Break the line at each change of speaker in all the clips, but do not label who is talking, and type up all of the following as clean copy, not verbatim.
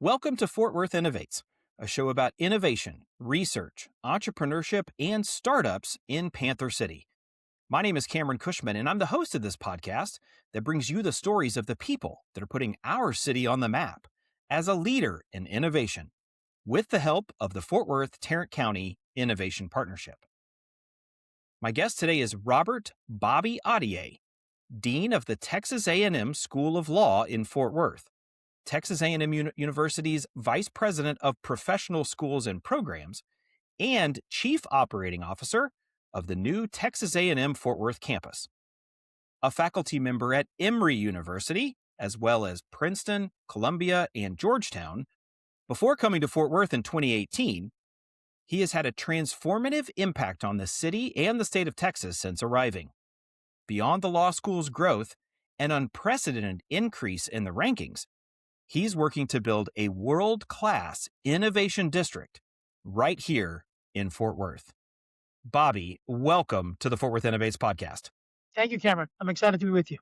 Welcome to Fort Worth Innovates, a show about innovation, research, entrepreneurship, and startups in Panther City. My name is Cameron Cushman, and I'm the host of this podcast that brings you the stories of the people that are putting our city on the map as a leader in innovation, with the help of the Fort Worth-Tarrant County Innovation Partnership. My guest today is Robert Bobby Ahdieh, Dean of the Texas A&M School of Law in Fort Worth, Texas A&M University's Vice President of Professional Schools and Programs, and Chief Operating Officer of the new Texas A&M Fort Worth campus. A faculty member at Emory University, as well as Princeton, Columbia, and Georgetown, before coming to Fort Worth in 2018, he has had a transformative impact on the city and the state of Texas since arriving. Beyond the law school's growth and unprecedented increase in the rankings, he's working to build a world-class innovation district right here in Fort Worth. Bobby, welcome to the Fort Worth Innovates podcast.
Thank you, Cameron. I'm excited to be with you.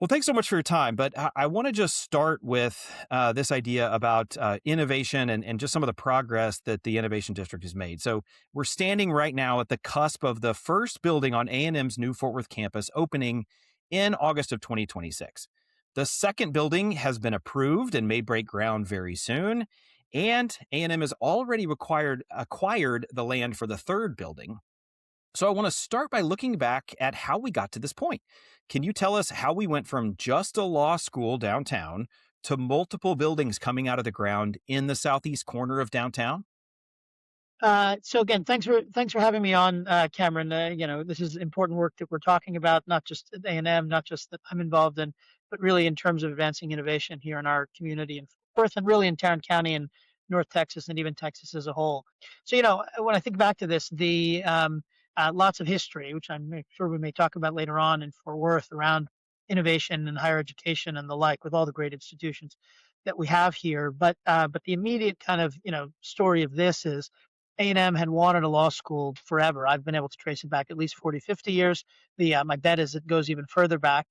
Well, thanks so much for your time, but I want to just start with this idea about innovation and just some of the progress that the Innovation District has made. So we're standing right now at the cusp of the first building on A&M's new Fort Worth campus opening in August of 2026. The second building has been approved and may break ground very soon, and A&M has already acquired the land for the third building. So I want to start by looking back at how we got to this point. Can you tell us how we went from just a law school downtown to multiple buildings coming out of the ground in the southeast corner of downtown?
So again, thanks for having me on, Cameron. This is important work that we're talking about, not just at A&M, not just that I'm involved in, but really in terms of advancing innovation here in our community in Fort Worth and really in Tarrant County and North Texas and even Texas as a whole. So, when I think back to this, the lots of history, which I'm sure we may talk about later on in Fort Worth around innovation and higher education and the like, with all the great institutions that we have here. But the immediate kind of story of this is A&M had wanted a law school forever. I've been able to trace it back at least 40, 50 years. My bet is it goes even further back.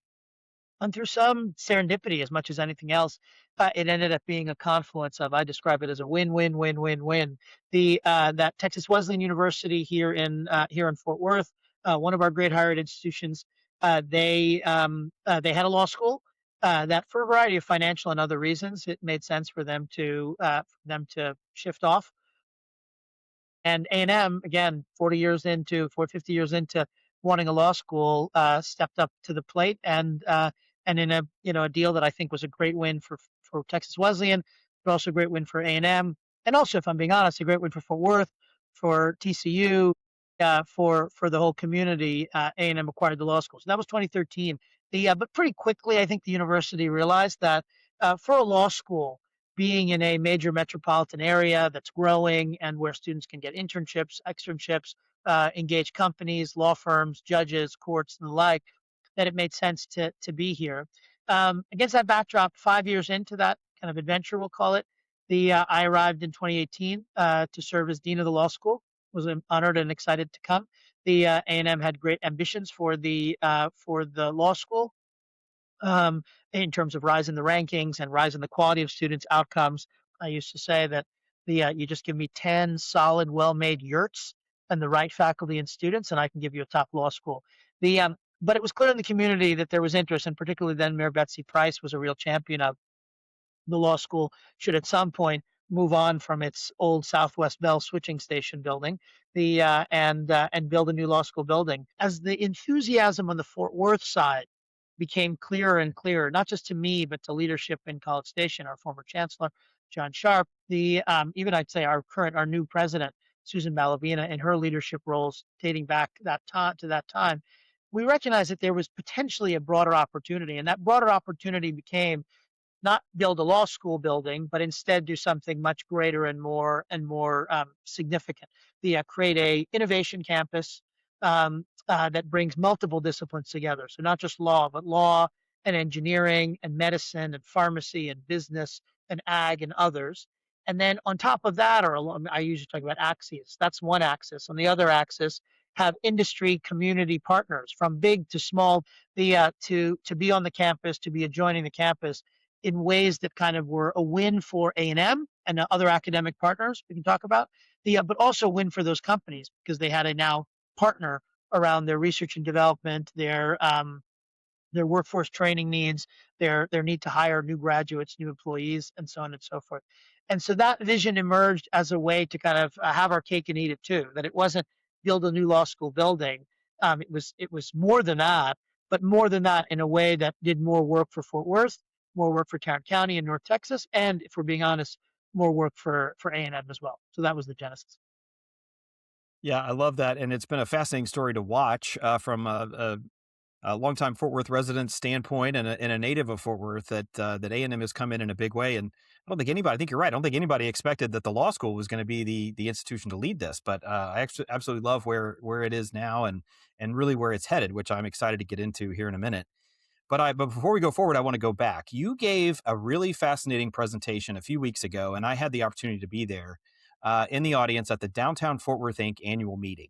And through some serendipity, as much as anything else, it ended up being a confluence of, I describe it as a win-win-win-win-win. That Texas Wesleyan University here in Fort Worth, one of our great higher ed institutions, they had a law school that, for a variety of financial and other reasons, it made sense for them to shift off. And A&M, again, 50 years into wanting a law school, stepped up to the plate and in a deal that I think was a great win for Texas Wesleyan, but also a great win for A&M, and also, if I'm being honest, a great win for Fort Worth, for TCU, for the whole community. A&M acquired the law school, so that was 2013. But pretty quickly, I think the university realized that for a law school, being in a major metropolitan area that's growing and where students can get internships, externships, engage companies, law firms, judges, courts, and the like, that it made sense to be here. Against that backdrop, 5 years into that kind of adventure, we'll call it, I arrived in 2018 to serve as dean of the law school. Was honored and excited to come. The A&M had great ambitions for the law school. In terms of rising the rankings and rising the quality of students' outcomes. I used to say that you just give me 10 solid, well-made yurts and the right faculty and students, and I can give you a top law school. But it was clear in the community that there was interest, and particularly then Mayor Betsy Price was a real champion of the law school should at some point move on from its old Southwest Bell switching station building and build a new law school building. As the enthusiasm on the Fort Worth side became clearer and clearer, not just to me, but to leadership in College Station, our former chancellor, John Sharp, even I'd say our new president, Susan Ballavina, in her leadership roles dating back to that time, we recognized that there was potentially a broader opportunity. And that broader opportunity became not build a law school building, but instead do something much greater and more significant. Create a innovation campus that brings multiple disciplines together. So not just law, but law and engineering and medicine and pharmacy and business and ag and others. And then on top of that, I usually talk about axes. That's one axis. On the other axis, have industry community partners from big to small, to be on the campus, to be adjoining the campus in ways that kind of were a win for A&M and other academic partners we can talk about, but also a win for those companies because they had a now partner around their research and development, their workforce training needs, their need to hire new graduates, new employees, and so on and so forth. And so that vision emerged as a way to kind of have our cake and eat it too. That it wasn't build a new law school building. It was more than that, but more than that in a way that did more work for Fort Worth, more work for Tarrant County in North Texas, and if we're being honest, more work for A&M as well. So that was the genesis.
Yeah, I love that, and it's been a fascinating story to watch from a longtime Fort Worth resident standpoint and a native of Fort Worth that A&M has come in a big way. And I don't think anybody, I think you're right. I don't think anybody expected that the law school was going to be the institution to lead this. But I actually absolutely love where it is now and really where it's headed, which I'm excited to get into here in a minute. But before we go forward, I want to go back. You gave a really fascinating presentation a few weeks ago, and I had the opportunity to be there in the audience at the Downtown Fort Worth Inc. annual meeting.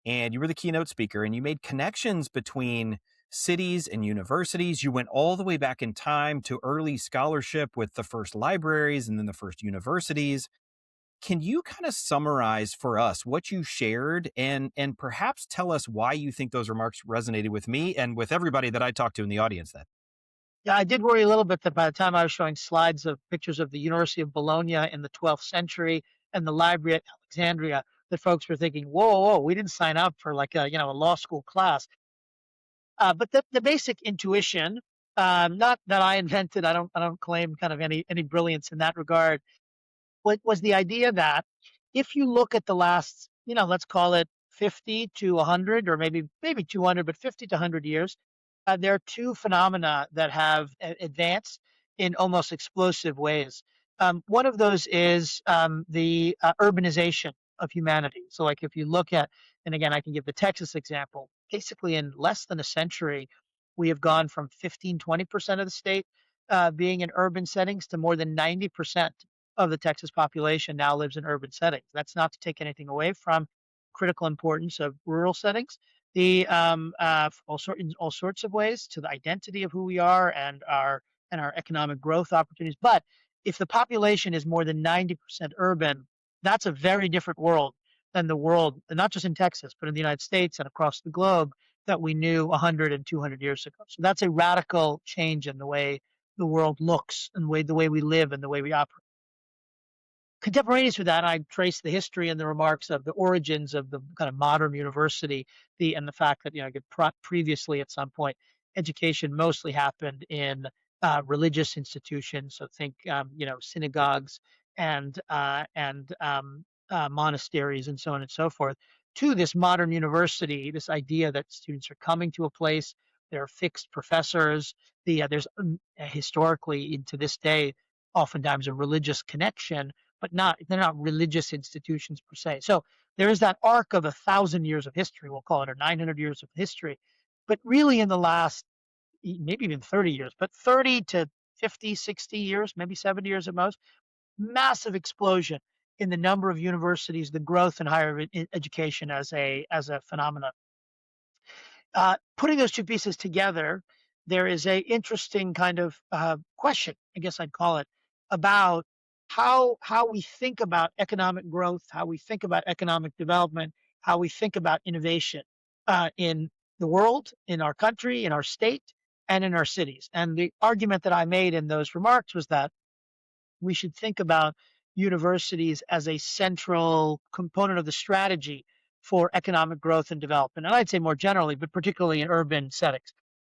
And you were the keynote speaker, and you made connections between cities and universities. You went all the way back in time to early scholarship with the first libraries and then the first universities. Can you kind of summarize for us what you shared and perhaps tell us why you think those remarks resonated with me and with everybody that I talked to in the audience then?
Yeah, I did worry a little bit that by the time I was showing slides of pictures of the University of Bologna in the 12th century and the library at Alexandria, that folks were thinking, whoa, we didn't sign up for like a law school class. But the basic intuition, not that I invented, I don't claim kind of any brilliance in that regard, was the idea that if you look at the last, let's call it 50 to 100 or maybe 200, but 50 to 100 years, there are two phenomena that have advanced in almost explosive ways. One of those is the urbanization of humanity. So like if you look at, and again, I can give the Texas example, basically in less than a century, we have gone from 15, 20% of the state being in urban settings to more than 90% of the Texas population now lives in urban settings. That's not to take anything away from critical importance of rural settings. The all sorts of ways to the identity of who we are and our economic growth opportunities. But if the population is more than 90% urban, that's a very different world than the world, not just in Texas, but in the United States and across the globe that we knew 100 and 200 years ago. So that's a radical change in the way the world looks and the way we live and the way we operate. Contemporaneous with that, I trace the history and the remarks of the origins of the kind of modern university, and the fact that previously at some point, education mostly happened in religious institutions. So think synagogues and monasteries and so on and so forth. To this modern university, this idea that students are coming to a place, there are fixed professors. There's historically, to this day, oftentimes a religious connection, but they're not religious institutions per se. So there is that arc of 1,000 years of history, we'll call it, or 900 years of history. But really in the last, maybe even 30 years, but 30 to 50, 60 years, maybe 70 years at most, massive explosion in the number of universities, the growth in higher education as a phenomenon. Putting those two pieces together, there is a interesting kind of question, I guess I'd call it, about how we think about economic growth, how we think about economic development, how we think about innovation in the world, in our country, in our state, and in our cities. And the argument that I made in those remarks was that we should think about universities as a central component of the strategy for economic growth and development. And I'd say more generally, but particularly in urban settings.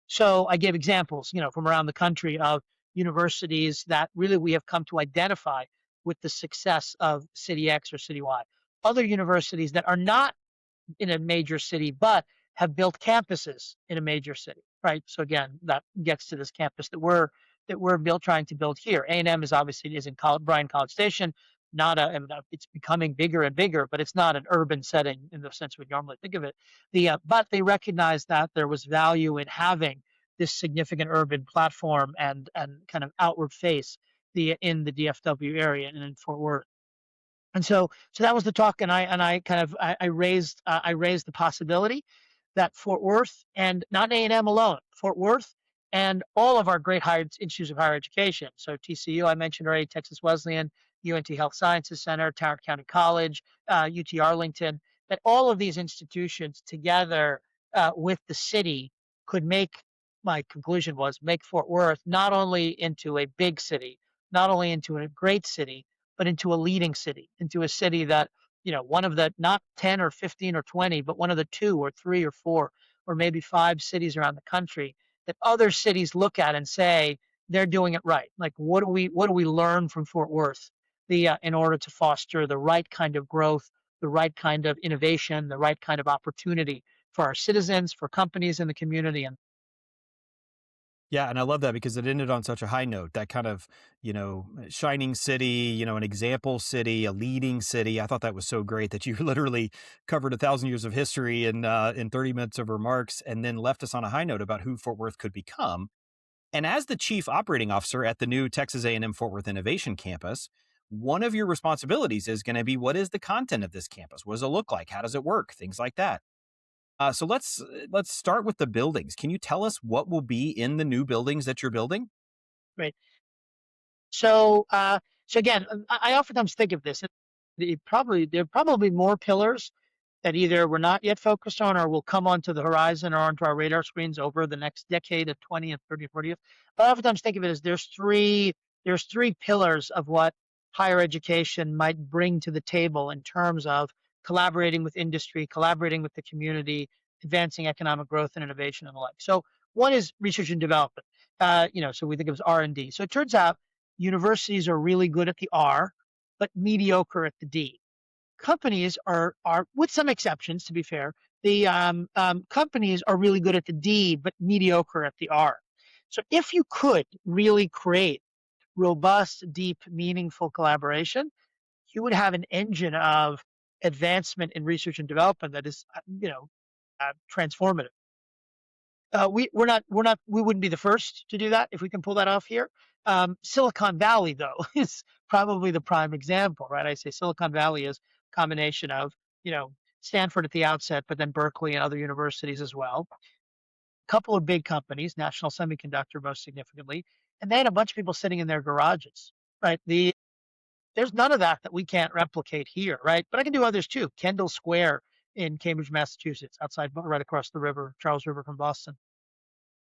So I gave examples, from around the country of universities that really we have come to identify with the success of City X or City Y. Other universities that are not in a major city, but have built campuses in a major city, right? So again, that gets to this campus that we're trying to build here. A&M is obviously in Bryan College Station. It's becoming bigger and bigger, but it's not an urban setting in the sense we normally think of it. But they recognized that there was value in having this significant urban platform and kind of outward face in the DFW area and in Fort Worth. And so that was the talk, and I raised the possibility that Fort Worth, and not A&M alone, Fort Worth and all of our great higher institutes of higher education. So TCU, I mentioned already, Texas Wesleyan, UNT Health Sciences Center, Tarrant County College, UT Arlington, that all of these institutions together with the city could make, my conclusion was, make Fort Worth not only into a big city, not only into a great city, but into a leading city, into a city that, one of the, not 10 or 15 or 20, but one of the 2 or 3 or 4 or maybe 5 cities around the country that other cities look at and say they're doing it right. Like, what do we learn from Fort Worth, in order to foster the right kind of growth, the right kind of innovation, the right kind of opportunity for our citizens, for companies in the community. And
Yeah, and I love that because it ended on such a high note. That kind of, shining city, an example city, a leading city. I thought that was so great that you literally covered 1,000 years of history in 30 minutes of remarks, and then left us on a high note about who Fort Worth could become. And as the chief operating officer at the new Texas A&M Fort Worth Innovation Campus, one of your responsibilities is going to be, what is the content of this campus? What does it look like? How does it work? Things like that. So let's start with the buildings. Can you tell us what will be in the new buildings that you're building?
right. So again, I oftentimes think of this. There are probably more pillars that either we're not yet focused on or will come onto the horizon or onto our radar screens over the next decade of 20th, 30th, 40th. But I oftentimes think of it as there's three pillars of what higher education might bring to the table in terms of collaborating with industry, collaborating with the community, advancing economic growth and innovation and the like. So one is research and development. So we think of it as R&D. So it turns out universities are really good at the R, but mediocre at the D. Companies are, with some exceptions, to be fair, the companies are really good at the D, but mediocre at the R. So if you could really create robust, deep, meaningful collaboration, you would have an engine of advancement in research and development that is, transformative. We wouldn't be the first to do that if we can pull that off here. Silicon Valley, though, is probably the prime example, right? I say Silicon Valley is a combination of, Stanford at the outset, but then Berkeley and other universities as well. A couple of big companies, National Semiconductor most significantly, and they had a bunch of people sitting in their garages, right? There's none of that we can't replicate here, right? But I can do others too. Kendall Square in Cambridge, Massachusetts, right across the river, Charles River from Boston.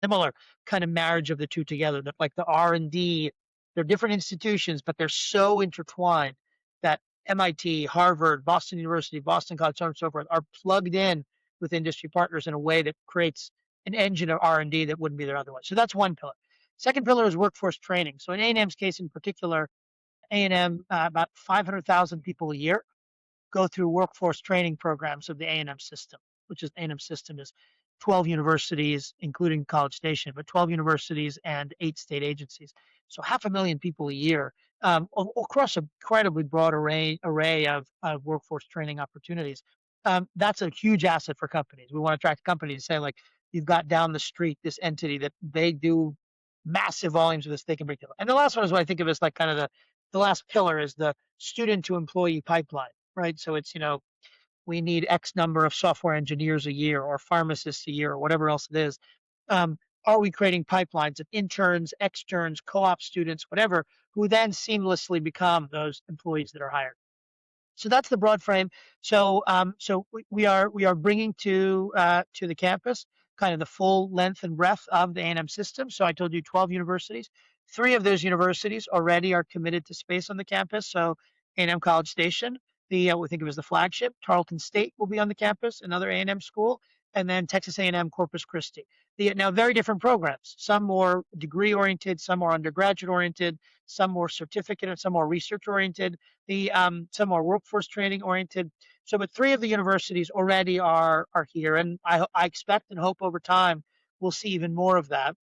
Similar kind of marriage of the two together, that like the R&D, they're different institutions, but they're so intertwined that MIT, Harvard, Boston University, Boston College, so on and so forth, are plugged in with industry partners in a way that creates an engine of R&D that wouldn't be there otherwise. So that's one pillar. Second pillar is workforce training. So in A&M's case in particular, A&M, about 500,000 people a year go through workforce training programs of the A&M system, which is A&M system is 12 universities, including College Station, but 12 universities and 8 state agencies. So 500,000 people a year across an incredibly broad array of workforce training opportunities. That's a huge asset for companies. We want to attract companies to say, like, you've got down the street this entity that they do massive volumes of this they can bring to. And the last one is what I think of as like kind of the last pillar is the student to employee pipeline, right? So it's, we need X number of software engineers a year or pharmacists a year or whatever else it is. Are we creating pipelines of interns, externs, co-op students, whatever, who then seamlessly become those employees that are hired? So that's the broad frame. So we are bringing to the campus kind of the full length and breadth of the A&M system. So I told you 12 universities. 3 of those universities already are committed to space on the campus. So A&M College Station, we think of as the flagship. Tarleton State will be on the campus, another A&M school, and then Texas A&M Corpus Christi. Now very different programs. Some more degree oriented, some more undergraduate oriented, some more certificate, and some more research oriented. Some are workforce training oriented. So, but 3 of the universities already are here, and I expect and hope over time we'll see even more of that.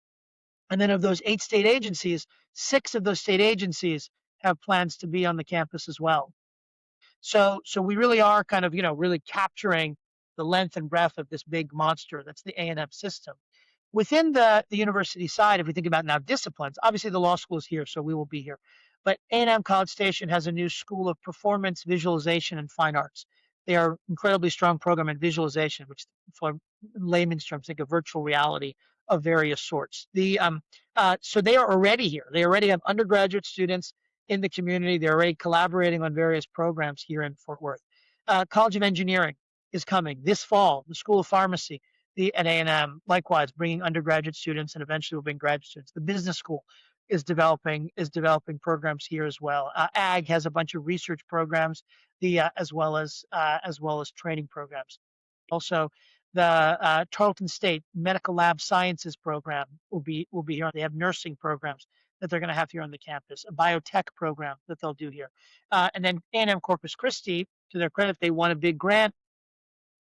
And then of those 8 state agencies, 6 of those state agencies have plans to be on the campus as well. So we really are kind of, really capturing the length and breadth of this big monster that's the A&M system. Within the university side, if we think about now disciplines, obviously the law school is here, so we will be here. But A&M College Station has a new school of performance, visualization, and fine arts. They are incredibly strong program in visualization, which for layman's terms, think of virtual reality, of various sorts. So they are already here. They already have undergraduate students in the community. They're already collaborating on various programs here in Fort Worth. College of Engineering is coming this fall. The School of Pharmacy, at A&M, likewise bringing undergraduate students, and eventually will bring graduate students. The Business School is developing programs here as well. Ag has a bunch of research programs, as well as training programs. Also, the Tarleton State Medical Lab Sciences program will be here. They have nursing programs that they're going to have here on the campus, a biotech program that they'll do here, and then A&M Corpus Christi. To their credit, they won a big grant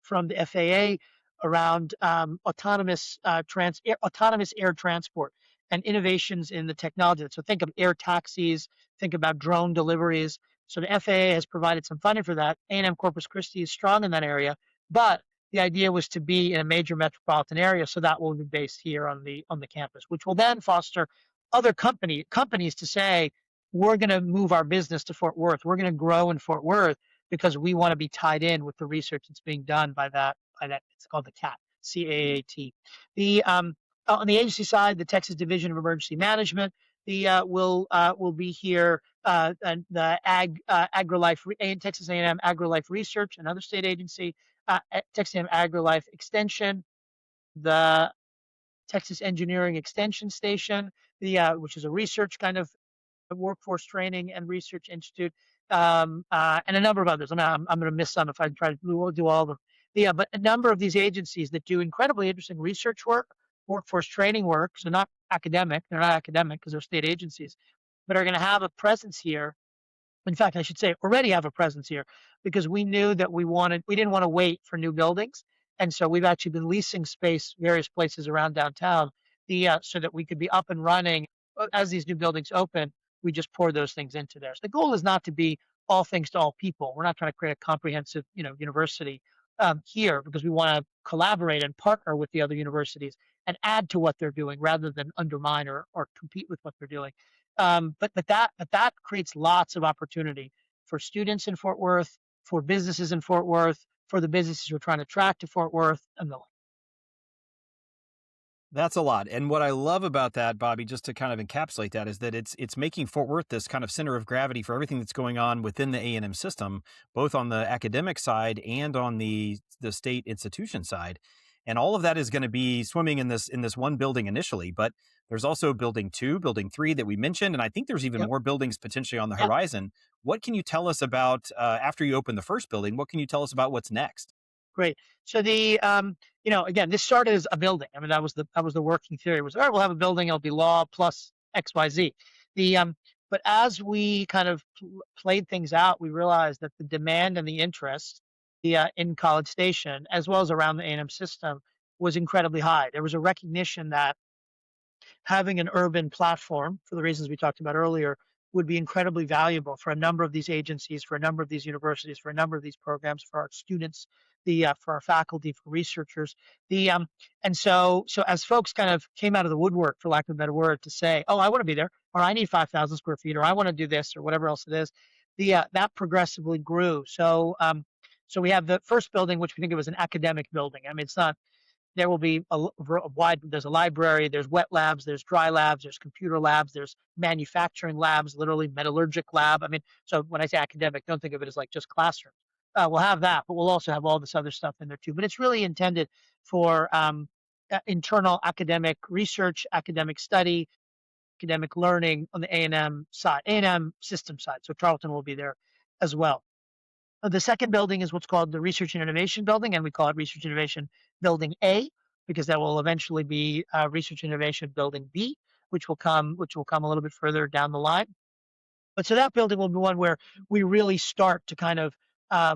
from the FAA around autonomous air transport and innovations in the technology. So think of air taxis, think about drone deliveries. So the FAA has provided some funding for that. A&M Corpus Christi is strong in that area, but the idea was to be in a major metropolitan area, so that will be based here on the campus, which will then foster other companies to say, we're going to move our business to Fort Worth. We're going to grow in Fort Worth because we want to be tied in with the research that's being done by that. It's called the CAT, CAAT. On the agency side, the Texas Division of Emergency Management, will be here, and the Texas A&M AgriLife Research, another state agency, Texas A&M AgriLife Extension, the Texas Engineering Extension Station, which is a research kind of workforce training and research institute, and a number of others. I'm going to miss some if I try to do all of them. But a number of these agencies that do incredibly interesting research work, workforce training work, so not academic. They're not academic because they're state agencies, but are going to have a presence here. In fact, I should say already have a presence here, because we knew that we didn't want to wait for new buildings. And so we've actually been leasing space various places around downtown, so that we could be up and running as these new buildings open. We just pour those things into there. So the goal is not to be all things to all people. We're not trying to create a comprehensive, university here, because we want to collaborate and partner with the other universities and add to what they're doing rather than undermine or compete with what they're doing. But that creates lots of opportunity for students in Fort Worth, for businesses in Fort Worth, for the businesses we're trying to attract to Fort Worth, and the like.
That's a lot. And what I love about that, Bobby, just to kind of encapsulate that, is that it's making Fort Worth this kind of center of gravity for everything that's going on within the A&M system, both on the academic side and on the state institution side. And all of that is going to be swimming in this one building initially, but there's also building 2, building 3 that we mentioned, and I think there's even more buildings potentially on the horizon. What can you tell us about, after you open the first building, what can you tell us about what's next?
Great. So again, this started as a building. I mean, that was the working theory. Was, all right, we'll have a building. It'll be law plus XYZ. But as we kind of played things out, we realized that the demand and the interest, in College Station, as well as around the A&M system, was incredibly high. There was a recognition that having an urban platform, for the reasons we talked about earlier, would be incredibly valuable for a number of these agencies, for a number of these universities, for a number of these programs, for our students, for our faculty, for researchers. And so as folks kind of came out of the woodwork, for lack of a better word, to say, oh, I want to be there, or I need 5,000 square feet, or I want to do this, or whatever else it is, that progressively grew. So we have the first building, which we think of as an academic building. I mean, it's not. There will be there's a library, there's wet labs, there's dry labs, there's computer labs, there's manufacturing labs, literally metallurgic lab. I mean, so when I say academic, don't think of it as like just classrooms. We'll have that, but we'll also have all this other stuff in there too. But it's really intended for internal academic research, academic study, academic learning on the A&M side, A&M system side. So Tarleton will be there as well. The second building is what's called the Research and Innovation Building, and we call it Research and Innovation Building A, because that will eventually be Research and Innovation Building B, which will come a little bit further down the line. But so that building will be one where we really start to kind of,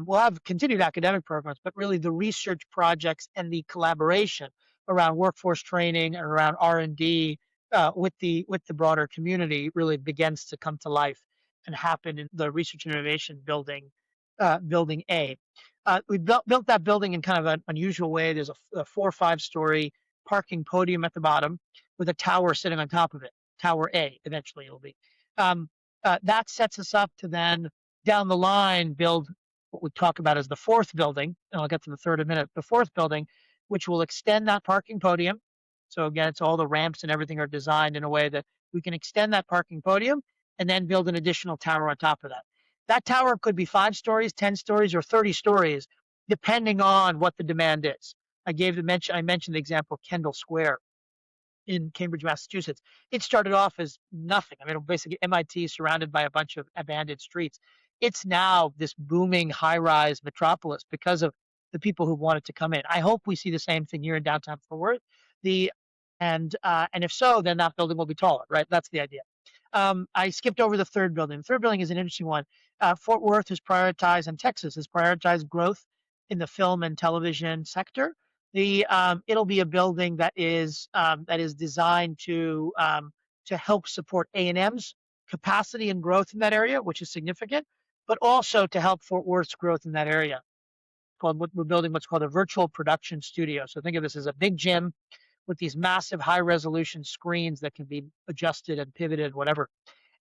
we'll have continued academic programs, but really the research projects and the collaboration around workforce training and around R&D with the broader community really begins to come to life and happen in the Research and Innovation Building, Building A. We built that building in kind of an unusual way. There's a 4 or 5 story parking podium at the bottom with a tower sitting on top of it. Tower A, eventually it'll be. That sets us up to then down the line build what we talk about as the 4th building, and I'll get to the third in a minute. The 4th building, which will extend that parking podium So again, it's all the ramps and everything are designed in a way that we can extend that parking podium and then build an additional tower on top of that. That tower could be 5 stories, 10 stories, or 30 stories, depending on what the demand is. I mentioned the example of Kendall Square in Cambridge, Massachusetts. It started off as nothing. I mean, basically MIT surrounded by a bunch of abandoned streets. It's now this booming high-rise metropolis because of the people who wanted to come in. I hope we see the same thing here in downtown Fort Worth. And if so, then that building will be taller, right? That's the idea. I skipped over the third building. The third building is an interesting one. Fort Worth has prioritized, and Texas has prioritized growth in the film and television sector. It'll be a building that is designed to help support A&M's capacity and growth in that area, which is significant, but also to help Fort Worth's growth in that area. We're building what's called a virtual production studio. So think of this as a big gym with these massive high resolution screens that can be adjusted and pivoted, whatever.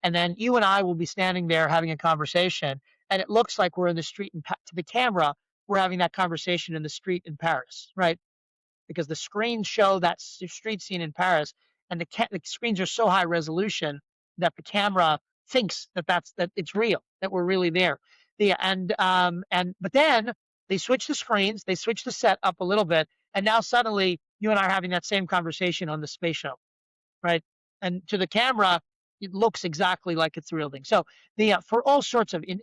And then you and I will be standing there having a conversation, and it looks like we're in the street to the camera. We're having that conversation in the street in Paris, right? Because the screens show that street scene in Paris, and the screens are so high resolution that the camera thinks that it's real, that we're really there. But then they switch the screens, they switch the set up a little bit, and now suddenly you and I are having that same conversation on the space shuttle, right? And to the camera, it looks exactly like it's the real thing. So for all sorts of in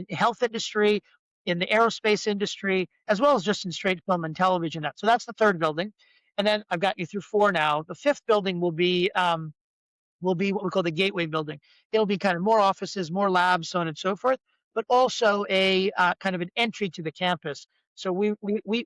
health industry, in the aerospace industry, as well as just in straight film and television. So that's the third building. And then I've got you through 4 now. The fifth building will be what we call the Gateway Building. It'll be kind of more offices, more labs, so on and so forth, but also a kind of an entry to the campus. So we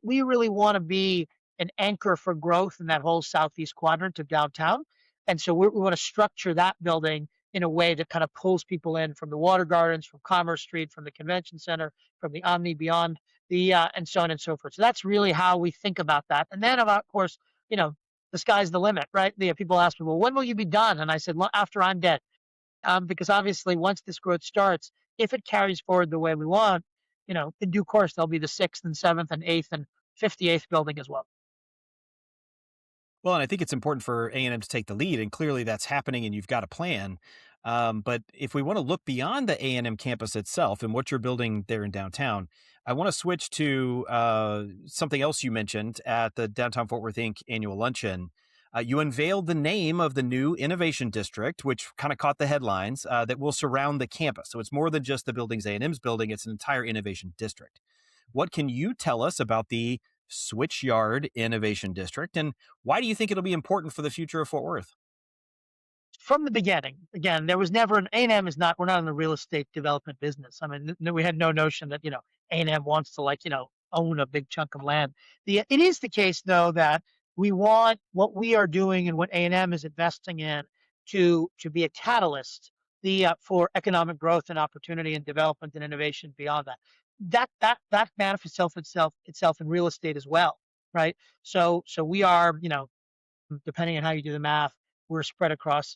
really want to be an anchor for growth in that whole southeast quadrant of downtown. And so we want to structure that building in a way that kind of pulls people in from the Water Gardens, from Commerce Street, from the Convention Center, from the Omni Beyond, and so on and so forth. So that's really how we think about that. And then, of course, the sky's the limit, right? People ask me, well, when will you be done? And I said, well, after I'm dead. Because obviously once this growth starts, if it carries forward the way we want, in due course, there'll be the 6th and 7th and 8th and 58th building as well.
Well, and I think it's important for A&M to take the lead, and clearly that's happening, and you've got a plan. But if we want to look beyond the A&M campus itself and what you're building there in downtown, I want to switch to something else you mentioned at the Downtown Fort Worth Inc. annual luncheon. You unveiled the name of the new Innovation District, which kind of caught the headlines, that will surround the campus. So it's more than just the buildings A&M's building, it's an entire Innovation District. What can you tell us about the Switchyard Innovation District, and why do you think it'll be important for the future of Fort Worth?
From the beginning, again, there was never an A&M we're not in the real estate development business. I mean, we had no notion that, A&M wants to own a big chunk of land. It is the case though that we want what we are doing and what A&M is investing in to be a catalyst for economic growth and opportunity and development and innovation beyond that. That manifests itself in real estate as well, right? So we are, depending on how you do the math, we're spread across,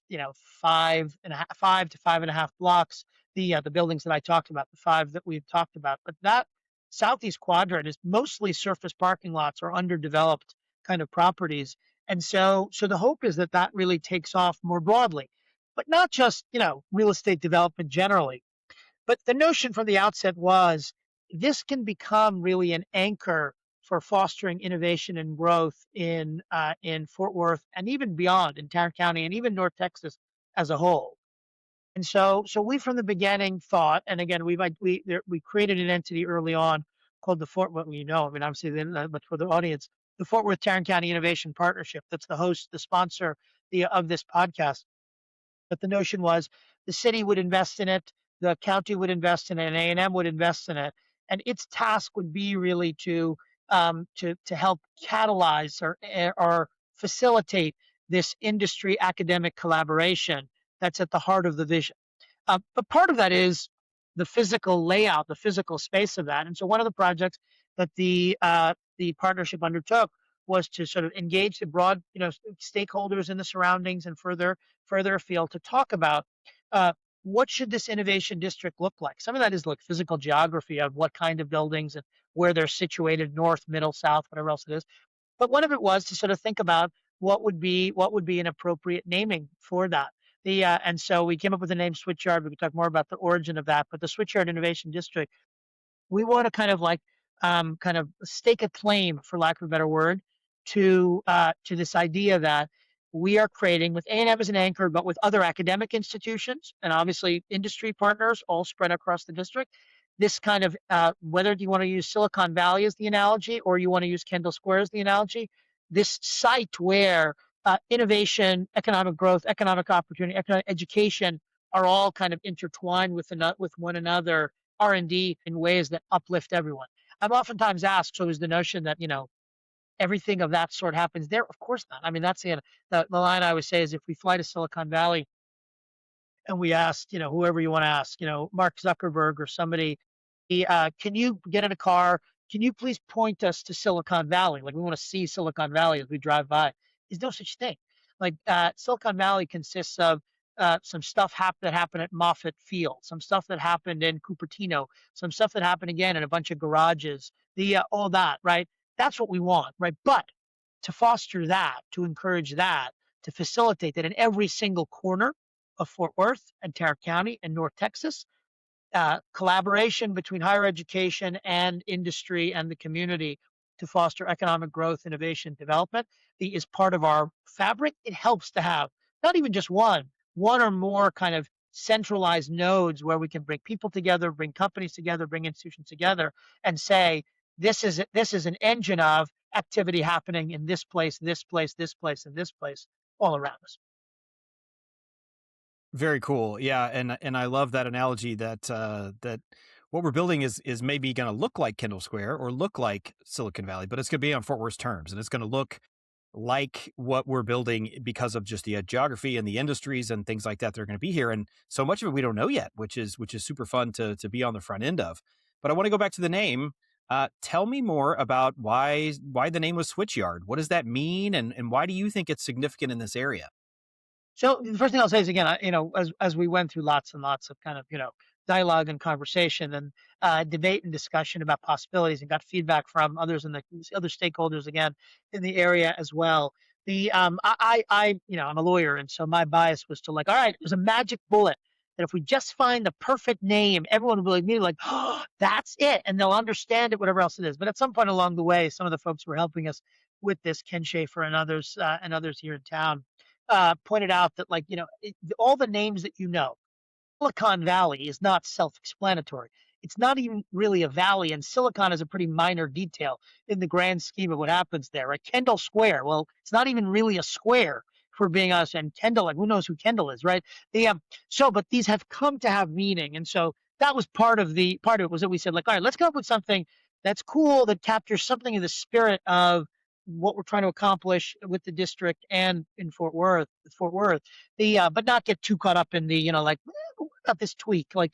5 to 5.5 blocks. The buildings that I talked about, the 5 that we've talked about, but that southeast quadrant is mostly surface parking lots or underdeveloped kind of properties. And so the hope is that really takes off more broadly, but not just, real estate development generally. But the notion from the outset was this can become really an anchor for fostering innovation and growth in Fort Worth and even beyond in Tarrant County and even North Texas as a whole. And so we from the beginning thought, and again, we created an entity early on called the Fort Worth, obviously, but for the audience, the Fort Worth Tarrant County Innovation Partnership. That's the sponsor of this podcast. But the notion was the city would invest in it, the county would invest in it, and A&M would invest in it, and its task would be really to help catalyze or facilitate this industry academic collaboration that's at the heart of the vision. But part of that is the physical layout, the physical space of that. And so one of the projects that the partnership undertook was to sort of engage the broad, stakeholders in the surroundings and further afield to talk about what should this innovation district look like. Some of that is like physical geography of what kind of buildings and where they're situated, north, middle, south, whatever else it is. But one of it was to sort of think about what would be an appropriate naming for that. And so we came up with the name Switchyard. We can talk more about the origin of that, but the Switchyard Innovation District, we want to kind of like kind of stake a claim, for lack of a better word, to this idea that we are creating, with A&M as an anchor, but with other academic institutions and obviously industry partners all spread across the district. This kind of whether you want to use Silicon Valley as the analogy or you want to use Kendall Square as the analogy, this site where innovation, economic growth, economic opportunity, economic education are all kind of intertwined with one another, R&D in ways that uplift everyone. I'm oftentimes asked, so is the notion that, everything of that sort happens there? Of course not. I mean, that's the line I always say is, if we fly to Silicon Valley and we asked, whoever you want to ask, Mark Zuckerberg or somebody, can you get in a car? Can you please point us to Silicon Valley? Like, we want to see Silicon Valley as we drive by. There's no such thing. Like, Silicon Valley consists of some stuff that happened at Moffett Field, some stuff that happened in Cupertino, some stuff that happened again in a bunch of garages, all that, right? That's what we want, right? But to foster that, to encourage that, to facilitate that in every single corner of Fort Worth and Tarrant County and North Texas, collaboration between higher education and industry and the community to foster economic growth, innovation, development is part of our fabric. It helps to have not even just one or more kind of centralized nodes where we can bring people together, bring companies together, bring institutions together, and say, this is an engine of activity happening in this place, this place, this place, and this place all around us.
Very cool. Yeah, and I love that analogy that that what we're building is maybe going to look like Kendall Square or look like Silicon Valley, but it's going to be on Fort Worth's terms, and it's going to look like what we're building because of just the geography and the industries and things like that that are going to be here. And so much of it we don't know yet, which is super fun to be on the front end of. But I want to go back to the name. Tell me more about why the name was Switchyard. What does that mean, and why do you think it's significant in this area?
So the first thing I'll say is, again, as we went through lots and lots of kind of dialogue and conversation and debate and discussion about possibilities, and got feedback from others and the other stakeholders again in the area as well. I'm a lawyer, and so my bias was to, like, all right, there's a magic bullet that if we just find the perfect name, everyone will immediately like, oh, that's it, and they'll understand it, whatever else it is. But at some point along the way, some of the folks who were helping us with this, Ken Schaefer and others here in town, pointed out that, like, all the names that Silicon Valley is not self-explanatory. It's not even really a valley, and Silicon is a pretty minor detail in the grand scheme of what happens there, right? Kendall Square, well, it's not even really a square, for being us, and Kendall, like, who knows who Kendall is, right? But these have come to have meaning, and so that was part of it, was that we said, like, all right, let's come up with something that's cool, that captures something of the spirit of what we're trying to accomplish with the district and in Fort Worth, but not get too caught up in the, like, what about this tweak? Like,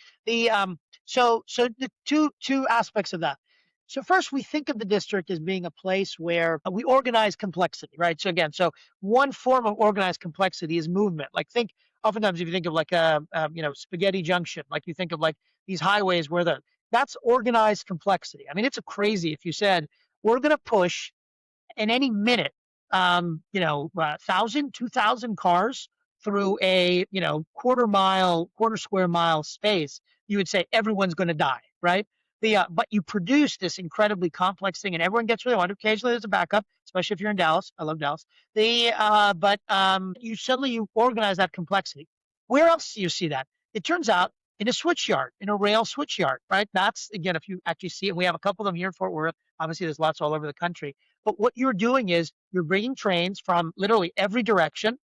so the two aspects of that. So first, we think of the district as being a place where we organize complexity, right? So again, one form of organized complexity is movement. Like, oftentimes if you think of like Spaghetti Junction, like you think of like these highways where that's organized complexity. I mean, it's crazy if you said, we're going to push in any minute, 1,000, 2,000 cars through a, quarter square mile space, you would say everyone's going to die, right? But you produce this incredibly complex thing, and everyone gets really on. Occasionally, there's a backup, especially if you're in Dallas. I love Dallas. But you organize that complexity. Where else do you see that? It turns out in a switchyard, in a rail switchyard, right? That's, again, if you actually see it, we have a couple of them here in Fort Worth. Obviously, there's lots all over the country. But what you're doing is you're bringing trains from literally every direction,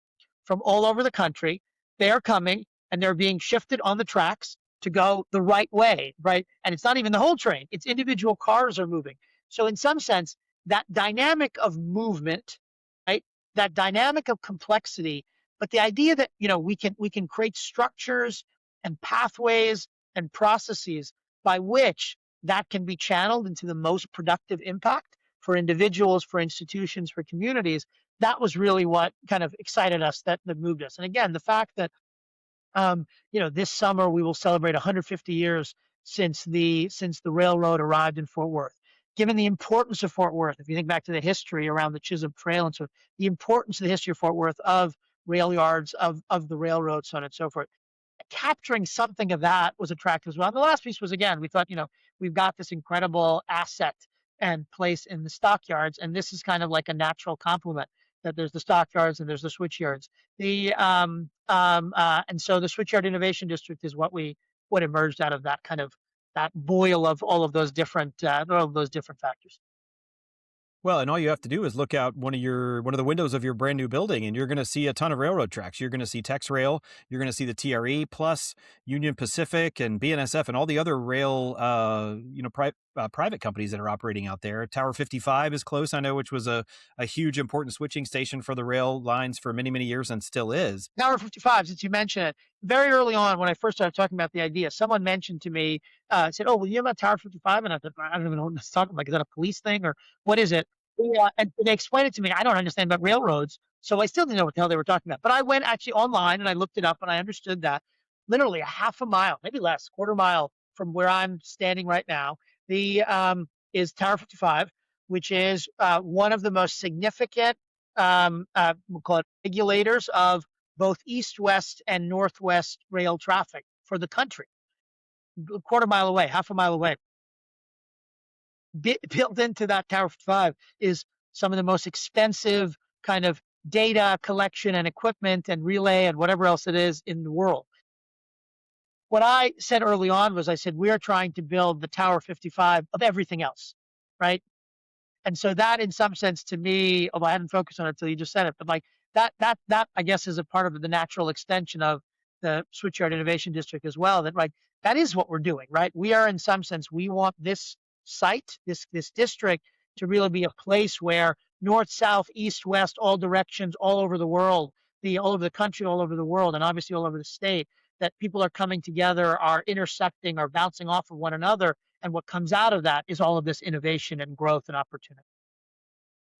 from all over the country. They are coming and they're being shifted on the tracks to go the right way, right? And it's not even the whole train, it's individual cars are moving. So in some sense, that dynamic of movement, right? That dynamic of complexity, but the idea that, we can create structures and pathways and processes by which that can be channeled into the most productive impact for individuals, for institutions, for communities. That was really what kind of excited us, that moved us. And again, the fact that this summer we will celebrate 150 years since the railroad arrived in Fort Worth. given the importance of Fort Worth, if you think back to the history around the Chisholm Trail and so the importance of the history of Fort Worth, of rail yards, of the railroad, so on and so forth, capturing something of that was attractive as well. And the last piece was, again, we thought, we've got this incredible asset and place in the stockyards, and this is kind of like a natural complement, that there's the stockyards and there's the switchyards. And so the Switchyard Innovation District is what emerged out of that kind of that boil of all of those different factors.
Well, and all you have to do is look out one of the windows of your brand new building, and you're going to see a ton of railroad tracks. You're going to see Tex Rail, you're going to see the TRE, plus Union Pacific and BNSF and all the other rail, private companies that are operating out there. Tower 55 is close, I know, which was a huge important switching station for the rail lines for many, many years and still is.
Tower 55, since you mentioned it, very early on when I first started talking about the idea, someone mentioned to me, said, "Oh, well, you know about Tower 55?" And I thought, I don't even know what it's talking about. Is that a police thing or what is it? Yeah, and they explained it to me. I don't understand about railroads, so I still didn't know what the hell they were talking about. But I went actually online and I looked it up and I understood that literally a half a mile, maybe less, quarter mile from where I'm standing right now, the is Tower 55, which is one of the most significant, we'll call it regulators of both east-west and northwest rail traffic for the country. A quarter mile away, half a mile away. Built into that Tower 55 is some of the most expensive kind of data collection and equipment and relay and whatever else it is in the world. What I said early on was, I said, we are trying to build the Tower 55 of everything else, right? And so that, in some sense, to me, although I hadn't focused on it until you just said it, but like that, I guess, is a part of the natural extension of the Switchyard Innovation District as well. That, right, that is what we're doing, right? We are, in some sense, we want this site, this district, to really be a place where north, south, east, west, all directions, all over the world, all over the country, all over the world, and obviously all over the state, that people are coming together, are intersecting, are bouncing off of one another. And what comes out of that is all of this innovation and growth and opportunity.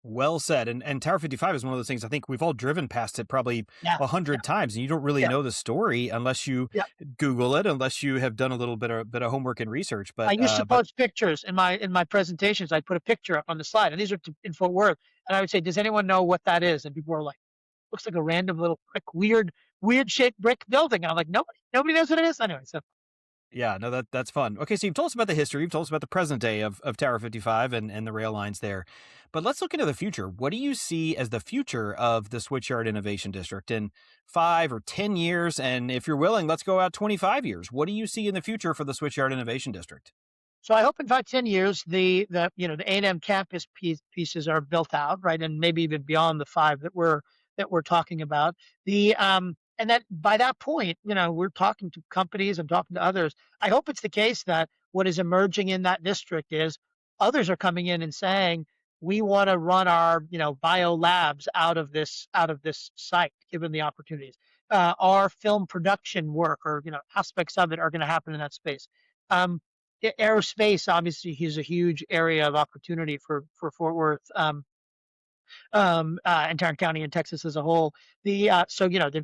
Well said. And Tower 55 is one of those things, I think we've all driven past it probably
Yeah,
100 times, and you don't really
yeah,
know the story unless you
yeah.
Google it, unless you have done a little bit of homework and research.
I
But
used to post pictures in my presentations. I'd put a picture up on the slide, and these are in Fort Worth. And I would say, "Does anyone know what that is?" And people were like, "Looks like a random little brick, weird shaped brick building." And I'm like, "Nobody knows what it is." Anyway, so
yeah, no, that's fun. Okay, so you've told us about the history, you've told us about the present day of Tower 55 and the rail lines there. But let's look into the future. What do you see as the future of the Switchyard Innovation District in 5 or 10 years? And if you're willing, let's go out 25 years. What do you see in the future for the Switchyard Innovation District?
So I hope in 5-10 years the A&M campus pieces are built out, right, and maybe even beyond the 5 that we're talking about. And that by that point, we're talking to companies and talking to others. I hope it's the case that what is emerging in that district is others are coming in and saying, we want to run our bio labs out of this site, given the opportunities. Our film production work, or aspects of it, are going to happen in that space. Aerospace obviously is a huge area of opportunity for Fort Worth, and Tarrant County and Texas as a whole. The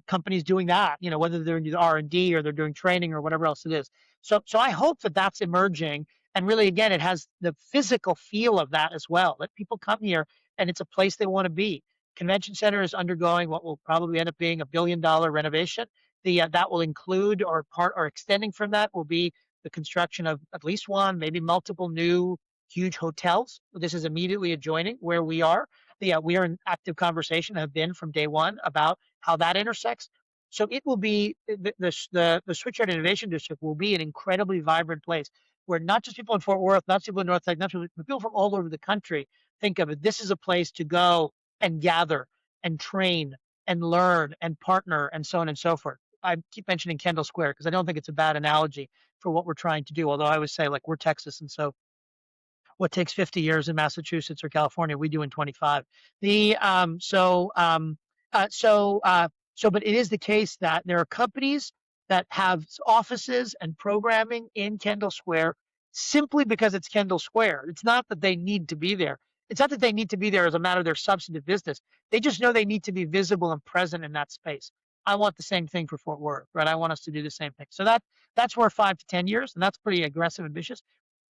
companies doing that, whether they're in R&D or they're doing training or whatever else it is. So I hope that that's emerging, and really, again, it has the physical feel of that as well. That people come here and it's a place they want to be. Convention Center is undergoing what will probably end up being $1 billion renovation. That will include, or extending from that will be the construction of at least one, maybe multiple new huge hotels. This is immediately adjoining where we are. We are in active conversation, have been from day one, about how that intersects. So it will be the Switchyard Innovation District will be an incredibly vibrant place where not just people in Fort Worth, not just people in North Lake, not just people from all over the country think of it. This is a place to go and gather and train and learn and partner and so on and so forth. I keep mentioning Kendall Square because I don't think it's a bad analogy for what we're trying to do. Although I always say, like, we're Texas, and so what takes 50 years in Massachusetts or California, we do in 25. But it is the case that there are companies that have offices and programming in Kendall Square simply because it's Kendall Square. It's not that they need to be there. It's not that they need to be there as a matter of their substantive business. They just know they need to be visible and present in that space. I want the same thing for Fort Worth, right? I want us to do the same thing. So that's where 5 to 10 years, and that's pretty aggressive, ambitious.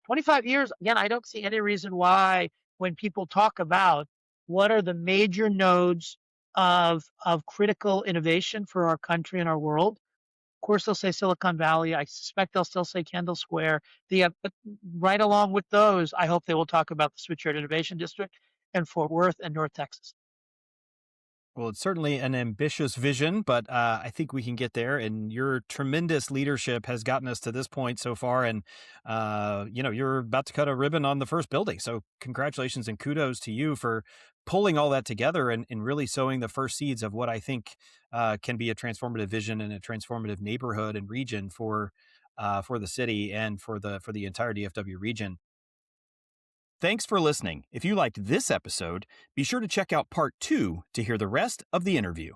25 years, again, I don't see any reason why when people talk about what are the major nodes of critical innovation for our country and our world, of course, they'll say Silicon Valley. I suspect they'll still say Kendall Square. But right along with those, I hope they will talk about the Switchyard Innovation District and Fort Worth and North Texas.
Well, it's certainly an ambitious vision, but I think we can get there. And your tremendous leadership has gotten us to this point so far. And, you're about to cut a ribbon on the first building. So congratulations and kudos to you for pulling all that together and really sowing the first seeds of what I think can be a transformative vision and a transformative neighborhood and region for the city and for the entire DFW region. Thanks for listening. If you liked this episode, be sure to check out part 2 to hear the rest of the interview.